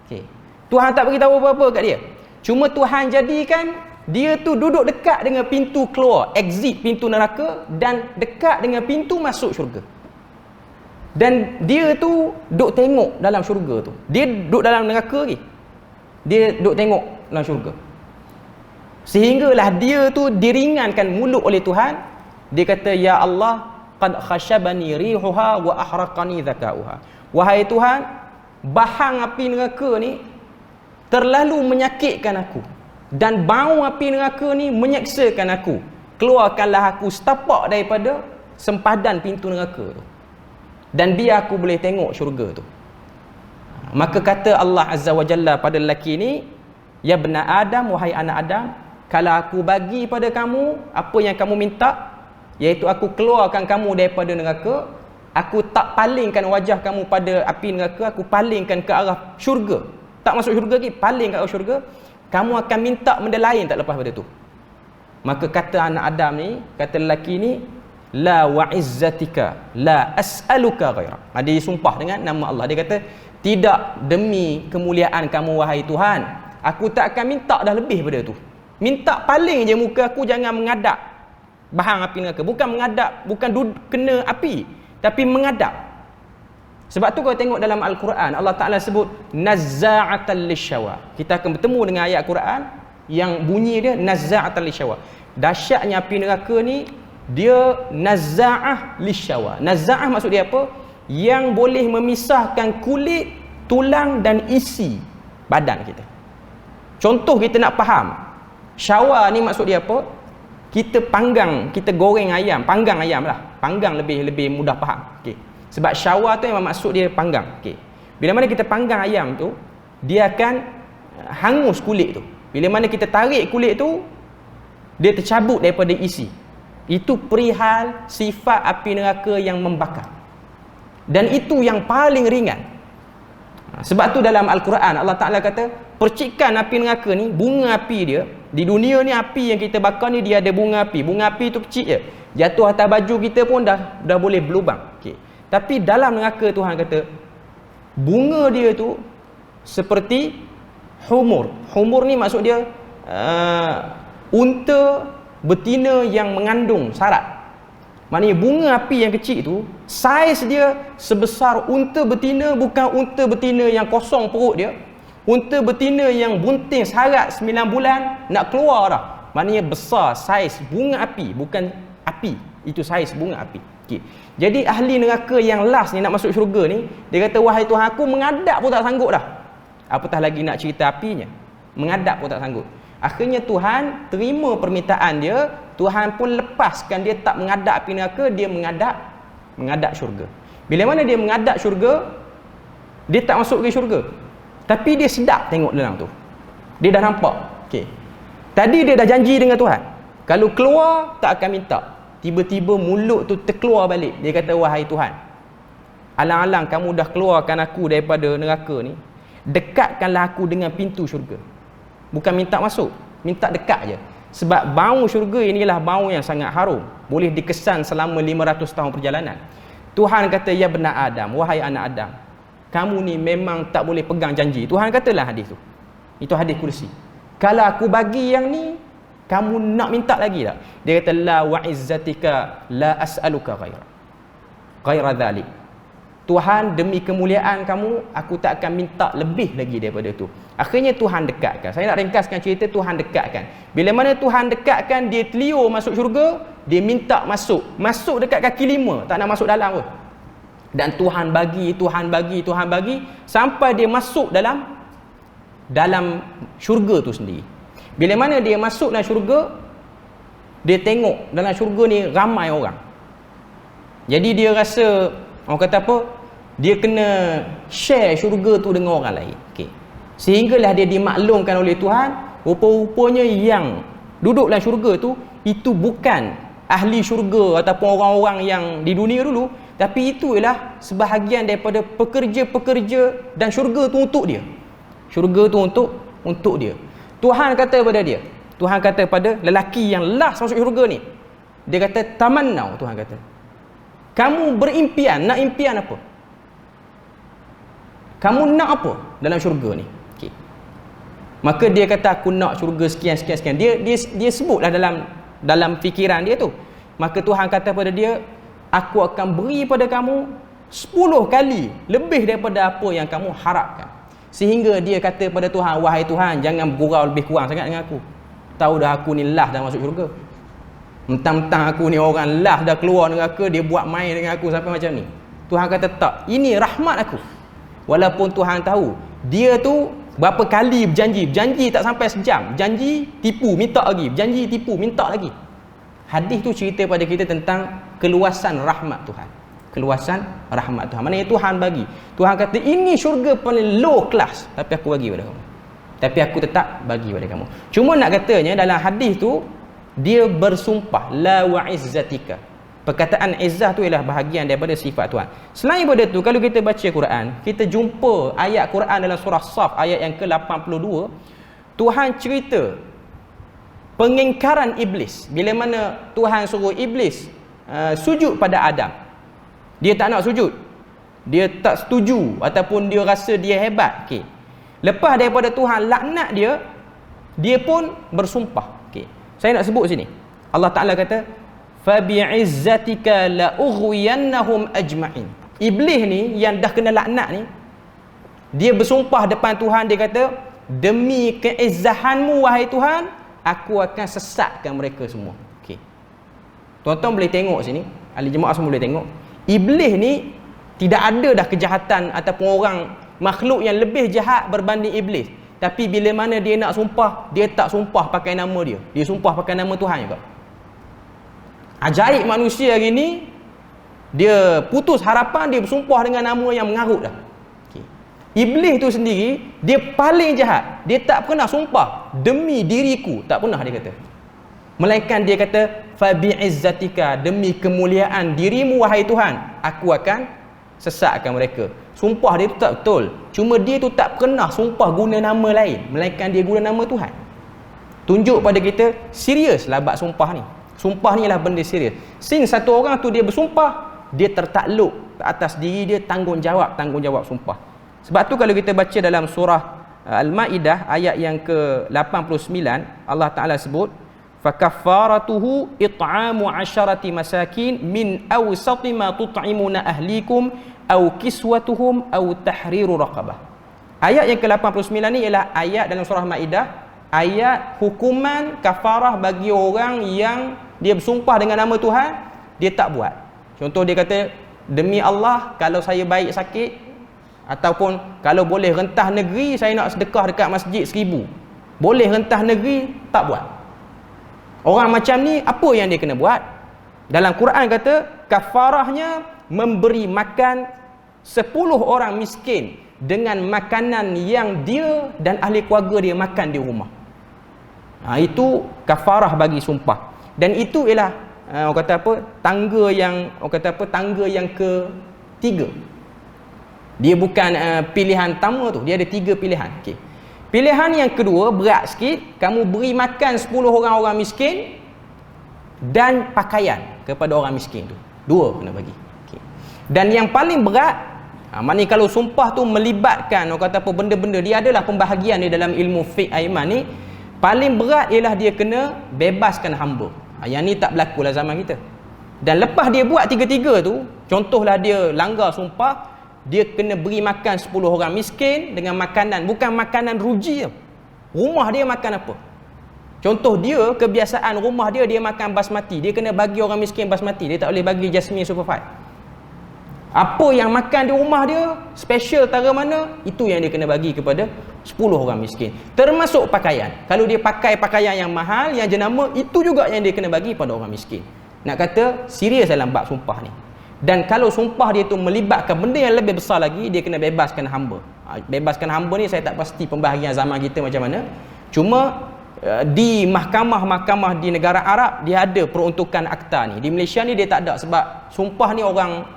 Okey. Tuhan tak bagi tahu apa-apa kat dia. Cuma Tuhan jadikan dia tu duduk dekat dengan pintu keluar, exit pintu neraka, dan dekat dengan pintu masuk syurga. Dan dia tu duk tengok dalam syurga tu. Dia duduk dalam neraka lagi, dia duk tengok dalam syurga. Sehinggalah dia tu diringankan mulut oleh Tuhan. Dia kata, ya Allah, qad khashabani rihuha wa ahraqani zakauha. Wahai Tuhan, bahang api neraka ni terlalu menyakitkan aku, dan bau api neraka ni menyeksakan aku. Keluarkanlah aku setapak daripada sempadan pintu neraka tu, dan biar aku boleh tengok syurga tu. Maka kata Allah Azza wa Jalla pada lelaki ni, ya bena Adam, wahai anak Adam, kalau aku bagi pada kamu apa yang kamu minta, iaitu aku keluarkan kamu daripada neraka, aku tak palingkan wajah kamu pada api neraka, aku palingkan ke arah syurga. Tak masuk syurga lagi, paling ke arah syurga, kamu akan minta benda lain tak lepas pada tu. Maka kata anak Adam ni, kata lelaki ni, la wa izzatika la as'aluka ghaira. Dia sumpah dengan nama Allah. Dia kata, tidak demi kemuliaan kamu wahai Tuhan, aku tak akan minta dah lebih pada tu. Minta paling je muka aku jangan mengadap bahang api neraka. Bukan mengadap, bukan kena api, tapi mengadap. Sebab tu kalau tengok dalam Al-Quran, Allah Ta'ala sebut nazza'atan lisyawa. Kita akan bertemu dengan ayat Quran yang bunyi dia nazza'atan lisyawa. Dahsyatnya api neraka ni, dia nazza'ah lisyawa. Nazza'ah maksud dia apa? Yang boleh memisahkan kulit, tulang dan isi badan kita. Contoh kita nak faham, syawa ni maksud dia apa? kita panggang, kita goreng ayam, panggang ayam lah. Panggang lebih mudah faham. Okey. Sebab syawar tu memang maksud dia panggang. Okey. Bila mana kita panggang ayam tu, dia akan hangus kulit tu. Bila mana kita tarik kulit tu, dia tercabut daripada isi. Itu perihal sifat api neraka yang membakar. Dan itu yang paling ringan. Sebab tu dalam Al-Quran Allah Ta'ala kata, percikan api neraka ni, bunga api dia, di dunia ni api yang kita bakar ni dia ada bunga api. Bunga api tu kecil je, jatuh atas baju kita pun dah boleh berlubang. Okay. Tapi dalam neraka Tuhan kata, bunga dia tu seperti humur. Humur ni maksud dia unta betina yang mengandung sarat. Maknanya bunga api yang kecil tu, saiz dia sebesar unta betina, bukan unta betina yang kosong perut dia. Unta betina yang bunting sarat 9 bulan nak keluar dah. Maknanya besar saiz bunga api, bukan api. Itu saiz bunga api. Okay. Jadi ahli neraka yang last ni nak masuk syurga ni, dia kata, wahai Tuhan, aku mengadap pun tak sanggup dah. Apatah lagi nak cerita apinya. Mengadap pun tak sanggup. Akhirnya Tuhan terima permintaan dia. Tuhan pun lepaskan dia tak mengadap api neraka, dia mengadap syurga. Bila mana dia mengadap syurga, dia tak masuk ke syurga. Tapi dia sedap tengok dalam tu. Dia dah nampak. Okey. Tadi dia dah janji dengan Tuhan, kalau keluar tak akan minta. Tiba-tiba mulut tu terkeluar balik. Dia kata, wahai Tuhan, alang-alang kamu dah keluarkan aku daripada neraka ni, dekatkanlah aku dengan pintu syurga. Bukan minta masuk, minta dekat je. Sebab bau syurga inilah bau yang sangat harum, boleh dikesan selama 500 tahun perjalanan. Tuhan kata, ya benar Adam, wahai anak Adam, kamu ni memang tak boleh pegang janji. Tuhan katalah hadis tu. Itu hadis kursi. Kalau aku bagi yang ni, kamu nak minta lagi tak? Dia kata, la wa izzatika la as'aluka ghaira dhalik. Tuhan, demi kemuliaan kamu, aku tak akan minta lebih lagi daripada tu. Akhirnya Tuhan dekatkan. Saya nak ringkaskan cerita, Tuhan dekatkan. Bila mana Tuhan dekatkan, dia telio masuk syurga, dia minta masuk. Masuk dekat kaki 5, tak nak masuk dalam pun. Dan Tuhan bagi, sampai dia masuk dalam syurga tu sendiri. Bila mana dia masuk dalam syurga, dia tengok dalam syurga ni ramai orang. Jadi dia rasa, orang kata apa, dia kena share syurga tu dengan orang lain. Okay. Sehinggalah dia dimaklumkan oleh Tuhan, rupa-rupanya yang duduk dalam syurga tu, itu bukan ahli syurga ataupun orang-orang yang di dunia dulu, tapi itu ialah sebahagian daripada pekerja-pekerja, dan syurga tu untuk dia. Syurga tu untuk dia. Tuhan kata kepada dia, Tuhan kata pada lelaki yang last masuk syurga ni, dia kata, tamannau, Tuhan kata, kamu berimpian, nak impian apa? Kamu nak apa dalam syurga ni? Okay. Maka dia kata, aku nak syurga sekian. Dia sebutlah dalam fikiran dia tu. Maka Tuhan kata pada dia, aku akan beri pada kamu 10 kali lebih daripada apa yang kamu harapkan. Sehingga dia kata pada Tuhan, wahai Tuhan, jangan bergurau lebih kurang sangat dengan aku. Tahu dah aku ni last dah masuk syurga. Mentang-mentang aku ni orang last dah keluar neraka, dia buat main dengan aku sampai macam ni. Tuhan kata, tak, ini rahmat aku. Walaupun Tuhan tahu dia tu berapa kali berjanji tak sampai sejam, janji tipu minta lagi, janji tipu minta lagi. Hadis tu cerita pada kita tentang keluasan rahmat Tuhan. Keluasan rahmat Tuhan. Maknanya Tuhan bagi. Tuhan kata, ini syurga paling low class, tapi aku bagi pada kamu. Tapi aku tetap bagi pada kamu. Cuma nak katanya dalam hadis tu, dia bersumpah, la wa izzatika. Perkataan izzah tu ialah bahagian daripada sifat Tuhan. Selain daripada tu, kalau kita baca Quran, kita jumpa ayat Quran dalam surah Saf ayat yang ke-82, Tuhan cerita pengingkaran iblis. Bila mana Tuhan suruh iblis sujud pada Adam, dia tak nak sujud, dia tak setuju, ataupun dia rasa dia hebat. Okay. Lepas daripada Tuhan laknat dia pun bersumpah. Okay. Saya nak sebut sini, Allah Ta'ala kata, fabi'izzatika la'ughwiyannahum ajma'in. Iblis ni yang dah kena laknat ni, dia bersumpah depan Tuhan, dia kata, demi keizzahanmu wahai Tuhan, aku akan sesatkan mereka semua. Okey. Tuan-tuan boleh tengok sini, ahli jemaah semua boleh tengok, iblis ni tidak ada dah kejahatan ataupun orang makhluk yang lebih jahat berbanding iblis. Tapi bila mana dia nak sumpah, dia tak sumpah pakai nama dia, dia sumpah pakai nama Tuhan juga. Ajaib manusia hari ni, dia putus harapan, dia bersumpah dengan nama yang mengarut dah. Okay. Iblis tu sendiri, dia paling jahat. Dia tak pernah sumpah demi diriku, tak pernah dia kata. Melainkan dia kata, fa bi'izzatika, demi kemuliaan dirimu wahai Tuhan, aku akan sesatkan mereka. Sumpah dia tu tak betul. Cuma dia tu tak pernah sumpah guna nama lain, melainkan dia guna nama Tuhan. Tunjuk pada kita, seriuslah bab sumpah ni. Sumpah ni lah benda serius. Since satu orang tu dia bersumpah, dia tertakluk ke atas diri dia tanggungjawab sumpah. Sebab tu kalau kita baca dalam surah Al-Maidah ayat yang ke-89, Allah Ta'ala sebut, fakaffaratuhu it'amu 'asharati masakin min awsati ma tut'imuna ahlikum aw kiswatuhum aw tahriru raqabah. Ayat yang ke-89 ni ialah ayat dalam surah Maidah, ayat hukuman kafarah bagi orang yang dia bersumpah dengan nama Tuhan, dia tak buat. Contoh dia kata, demi Allah kalau saya baik sakit, ataupun kalau boleh rentah negeri saya nak sedekah dekat masjid 1000. Boleh rentah negeri, tak buat. Orang macam ni apa yang dia kena buat? Dalam Quran kata kafarahnya memberi makan 10 orang miskin dengan makanan yang dia dan ahli keluarga dia makan di rumah. Itu kafarah bagi sumpah. Dan itu ialah orang kata apa? Tangga yang ketiga. Dia bukan pilihan pertama tu, dia ada 3 pilihan. Okey. Pilihan yang kedua berat sikit, kamu beri makan 10 orang miskin dan pakaian kepada orang miskin tu. 2 kena bagi. Okay. Dan yang paling berat, maknanya kalau sumpah tu melibatkan orang kata apa benda-benda, dia adalah pembahagian di dalam ilmu fiqh aiman ni, paling berat ialah dia kena bebaskan hamba. Yang ni tak berlaku lah zaman kita. Dan lepas dia buat 3-3 tu, contohlah dia langgar sumpah, dia kena beri makan 10 orang miskin dengan makanan, bukan makanan ruji. Rumah dia makan apa? Contoh dia, kebiasaan rumah dia makan basmati, dia kena bagi orang miskin basmati, dia tak boleh bagi jasmine superfine. Apa yang makan di rumah dia, special tara mana, itu yang dia kena bagi kepada 10 orang miskin. Termasuk pakaian. Kalau dia pakai pakaian yang mahal, yang jenama, itu juga yang dia kena bagi pada orang miskin. Nak kata serius dalam bab sumpah ni. Dan kalau sumpah dia tu melibatkan benda yang lebih besar lagi, dia kena bebaskan hamba. Bebaskan hamba ni saya tak pasti pembahagian zaman kita macam mana. Cuma di mahkamah-mahkamah di negara Arab dia ada peruntukan akta ni. Di Malaysia ni dia tak ada, sebab sumpah ni orang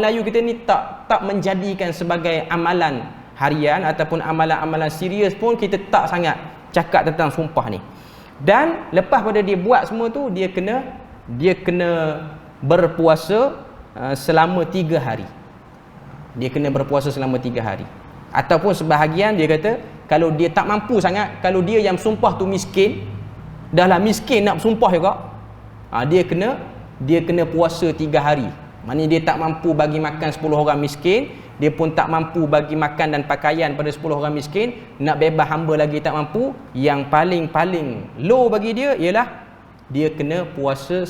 Melayu kita ni tak menjadikan sebagai amalan harian ataupun amalan-amalan serius pun, kita tak sangat cakap tentang sumpah ni. Dan lepas pada dia buat semua tu, dia kena berpuasa selama 3 hari. Dia kena berpuasa selama 3 hari. Ataupun sebahagian dia kata, kalau dia tak mampu sangat, kalau dia yang sumpah tu miskin, dah lah miskin nak bersumpah juga, dia kena puasa 3 hari. Maknanya dia tak mampu bagi makan 10 orang miskin, dia pun tak mampu bagi makan dan pakaian pada 10 orang miskin, nak bebas hamba lagi tak mampu. Yang paling low bagi dia ialah dia kena puasa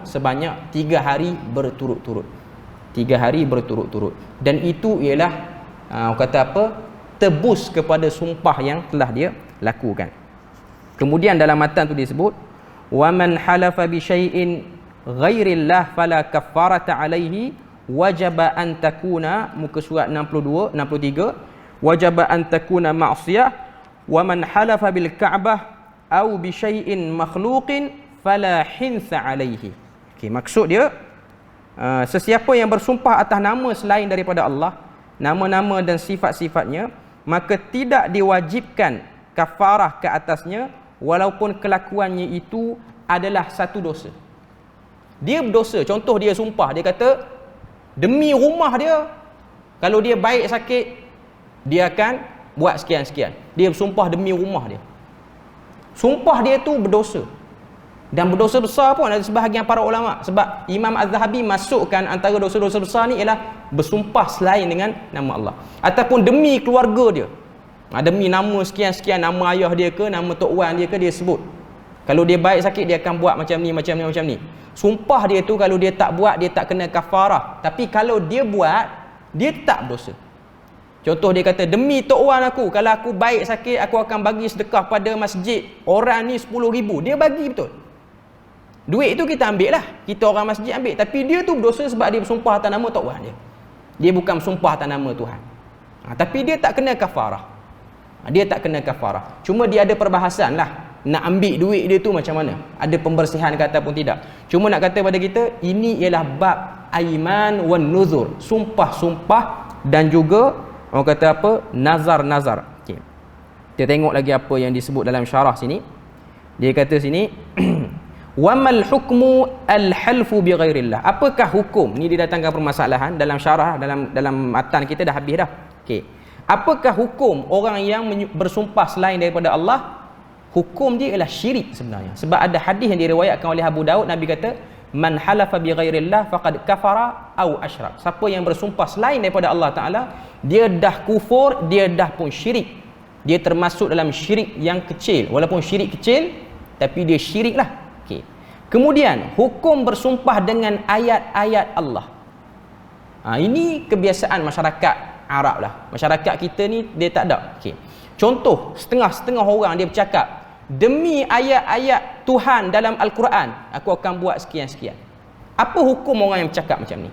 sebanyak 3 hari berturut-turut. 3 hari berturut-turut. Dan itu ialah kata apa? Tebus kepada sumpah yang telah dia lakukan. Kemudian dalam matan tu disebut, wa man halafa bi syai'in ghairillah fala kaffarata alaihi wajaba an takuna, muka surat 63, wajaba an takuna ma'siyah, wa man halafa bil ka'bah au bi syai'in makhluqin fala hinsa alaihi. Okey, maksud dia sesiapa yang bersumpah atas nama selain daripada Allah, nama-nama dan sifat-sifatnya, maka tidak diwajibkan kafarah ke atasnya walaupun kelakuannya itu adalah satu dosa. Dia berdosa. Contoh dia sumpah, dia kata demi rumah dia, kalau dia baik sakit dia akan buat sekian-sekian. Dia bersumpah demi rumah dia. Sumpah dia tu berdosa. Dan berdosa besar pun ada sebahagian para ulama, sebab Imam Az-Zahabi masukkan antara dosa-dosa besar ni ialah bersumpah selain dengan nama Allah, ataupun demi keluarga dia. Demi nama sekian-sekian, nama ayah dia ke, nama tok wan dia ke, dia sebut. Kalau dia baik sakit dia akan buat macam ni, macam ni, macam ni. Sumpah dia tu kalau dia tak buat, dia tak kena kafarah. Tapi kalau dia buat, dia tak berdosa. Contoh dia kata, demi tok wan aku, kalau aku baik sakit, aku akan bagi sedekah pada masjid orang ni 10,000. Dia bagi betul. Duit tu kita ambil lah, kita orang masjid ambil, tapi dia tu berdosa sebab dia bersumpah atas nama Tuhan dia. Dia bukan bersumpah atas nama Tuhan. Tapi dia tak kena kafarah. Dia tak kena kafarah. Cuma dia ada perbahasan lah, nak ambil duit dia tu macam mana, ada pembersihan kata pun tidak. Cuma nak kata pada kita, ini ialah bab aiman wan nuzur, sumpah-sumpah dan juga orang kata apa, nazar-nazar. Okay. Kita tengok lagi apa yang disebut dalam syarah sini. Dia kata sini wamal hukmu al-halfu bi ghairillah. Apakah hukum? Ni dia datangkan permasalahan dalam syarah, dalam matan kita dah habis dah. Okey. Apakah hukum orang yang bersumpah selain daripada Allah? Hukum dia ialah syirik sebenarnya. Sebab ada hadis yang diriwayatkan oleh Abu Daud, Nabi kata man halafa bi ghairillah faqad kafara au asyrak. Siapa yang bersumpah selain daripada Allah Taala, dia dah kufur, dia dah pun syirik. Dia termasuk dalam syirik yang kecil. Walaupun syirik kecil, tapi dia syirik lah. Okay. Kemudian hukum bersumpah dengan ayat-ayat Allah. Ini kebiasaan masyarakat Arab lah. Masyarakat kita ni dia tak ada. Okay. Contoh, setengah-setengah orang dia bercakap, demi ayat-ayat Tuhan dalam Al-Quran, aku akan buat sekian-sekian. Apa hukum orang yang bercakap macam ni?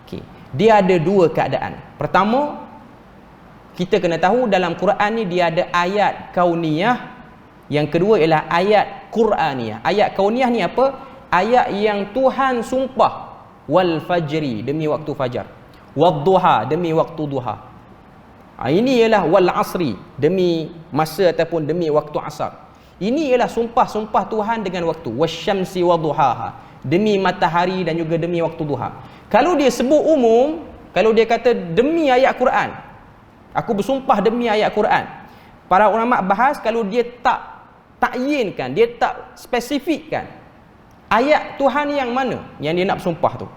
Okay. Dia ada dua keadaan. Pertama, kita kena tahu dalam Quran ni dia ada ayat kauniyah. Yang kedua ialah ayat Quraniyah. Ayat kauniyah ni apa? Ayat yang Tuhan sumpah. Wal fajri, demi waktu fajar. Wad duha, demi waktu duha. Ini ialah wal asri, demi masa ataupun demi waktu asar. Ini ialah sumpah-sumpah Tuhan dengan waktu. Wasyamsi waduhaha, demi matahari dan juga demi waktu duha. Kalau dia sebut umum, kalau dia kata demi ayat Quran, aku bersumpah demi ayat Quran, para ulama bahas kalau dia tak takyinkan, dia tak spesifikkan ayat Tuhan yang mana yang dia nak bersumpah tu.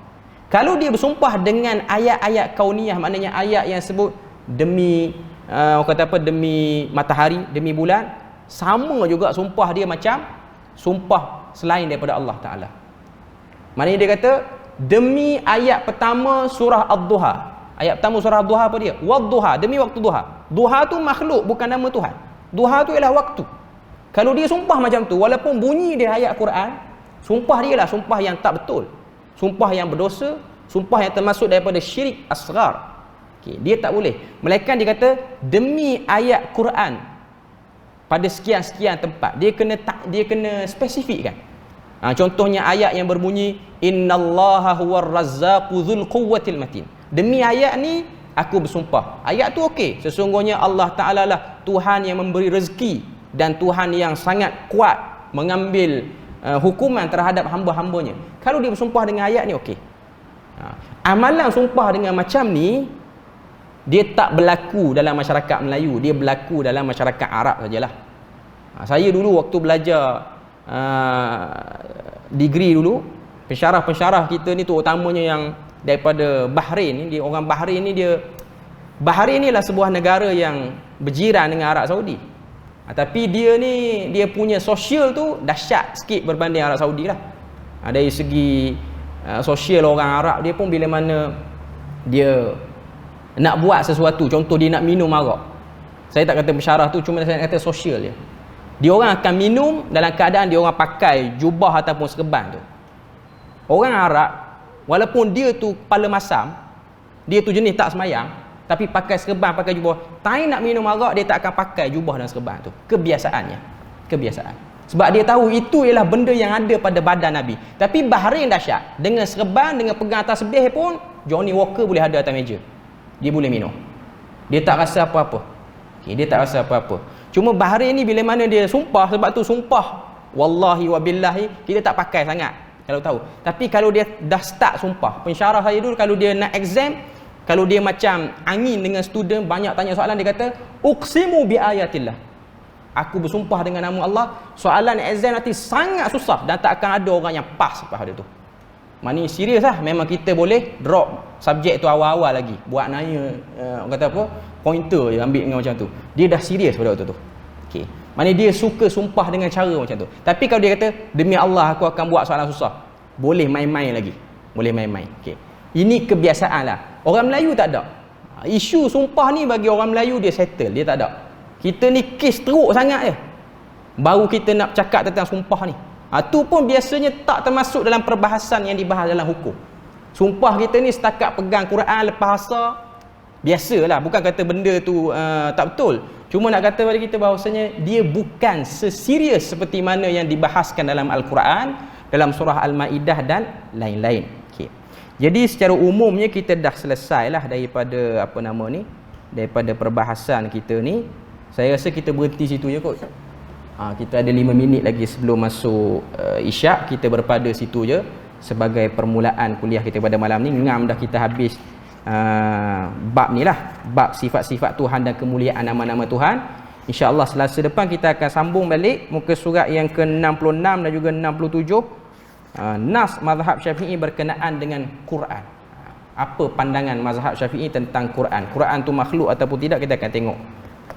Kalau dia bersumpah dengan ayat-ayat kauniyah, maknanya ayat yang sebut demi orang kata apa, demi matahari, demi bulan, sama juga sumpah dia macam sumpah selain daripada Allah Ta'ala. Maknanya dia kata demi ayat pertama surah Ad-Duha. Ayat pertama surah Ad-Duha apa dia? Wad-duha, demi waktu duha. Duha tu makhluk, bukan nama Tuhan. Duha tu ialah waktu. Kalau dia sumpah macam tu, walaupun bunyi dia ayat Quran, sumpah dia lah sumpah yang tak betul, sumpah yang berdosa, sumpah yang termasuk daripada syirik asghar. Okay, dia tak boleh. Melainkan dia kata demi ayat Quran pada sekian-sekian tempat. Dia kena spesifikkan. Contohnya ayat yang berbunyi innallaha huwar razzaqu dzul quwwatil matin. Demi ayat ni aku bersumpah. Ayat tu okey, sesungguhnya Allah Ta'ala lah Tuhan yang memberi rezeki dan Tuhan yang sangat kuat mengambil hukuman terhadap hamba-hambanya. Kalau dia bersumpah dengan ayat ni okey. Amalan sumpah dengan macam ni dia tak berlaku dalam masyarakat Melayu, dia berlaku dalam masyarakat Arab sajalah. Saya dulu waktu belajar degree dulu, pensyarah-pensyarah kita ni tu utamanya yang daripada Bahrain ni, dia orang Bahrain ni, Bahrain ni lah sebuah negara yang berjiran dengan Arab Saudi. Tapi dia ni, dia punya sosial tu dahsyat sikit berbanding Arab Saudi lah. Dari segi sosial orang Arab, dia pun bila mana dia nak buat sesuatu, contoh dia nak minum arak, saya tak kata pensyarah tu, cuma saya kata sosial dia. Dia orang akan minum dalam keadaan dia orang pakai jubah ataupun serban tu. Orang Arab, walaupun dia tu kepala masam, dia tu jenis tak semayang, tapi pakai serban, pakai jubah, time nak minum arak dia tak akan pakai jubah dan serban tu. Kebiasaannya. Kebiasaan. Sebab dia tahu itu ialah benda yang ada pada badan Nabi. Tapi Bahrain dahsyat. Dengan serban, dengan pegang tasbih pun Johnny Walker boleh ada atas meja. Dia boleh minum. Dia tak rasa apa-apa. Okay, dia tak rasa apa-apa. Cuma Bahrain ni bila mana dia sumpah, sebab tu sumpah wallahi wa billahi kita tak pakai sangat kalau tahu. Tapi kalau dia dah start sumpah, pensyarah saya dulu kalau dia nak exam, kalau dia macam angin dengan student banyak tanya soalan, dia kata uqsimu bi ayatillah, aku bersumpah dengan nama Allah, soalan exam nanti sangat susah dan tak akan ada orang yang pass pada tu. Maknanya serius lah, memang kita boleh drop subjek tu awal-awal lagi, buat nanya orang kata apa, pointer je ambil dengan macam tu. Dia dah serius pada waktu tu. Okey. Maknanya dia suka sumpah dengan cara macam tu. Tapi kalau dia kata demi Allah aku akan buat soalan susah, boleh main-main lagi. Boleh main-main. Okey. Ini kebiasaan lah. Orang Melayu tak ada. Isu sumpah ni bagi orang Melayu dia settle, dia tak ada. Kita ni kes teruk sangat je. Baru kita nak cakap tentang sumpah ni. Tu pun biasanya tak termasuk dalam perbahasan yang dibahas dalam hukum. Sumpah kita ni setakat pegang Quran lepas asar, biasalah, bukan kata benda tu tak betul. Cuma nak kata pada kita bahawasanya dia bukan seserius seperti mana yang dibahaskan dalam Al-Quran, dalam surah Al-Maidah dan lain-lain. Okay. Jadi secara umumnya kita dah selesailah daripada daripada perbahasan kita ni. Saya rasa kita berhenti situ je kot. Kita ada 5 minit lagi sebelum masuk isyak. Kita berpada situ je sebagai permulaan kuliah kita pada malam ni. Ngam dah kita habis bab ni lah, bab sifat-sifat Tuhan dan kemuliaan nama-nama Tuhan. InsyaAllah Selasa depan kita akan sambung balik muka surat yang ke-66 dan juga 67. Nas mazhab Syafi'i berkenaan dengan Quran. Apa pandangan mazhab Syafi'i tentang Quran? Quran tu makhluk ataupun tidak, kita akan tengok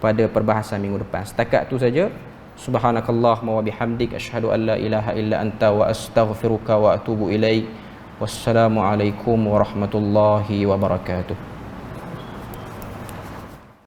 pada perbahasan minggu depan. Setakat tu saja. Subhanakallahumma wa bihamdik asyhadu an la ilaha illa anta wa astaghfiruka wa atubu ilaik. Wassalamualaikum warahmatullahi wabarakatuh.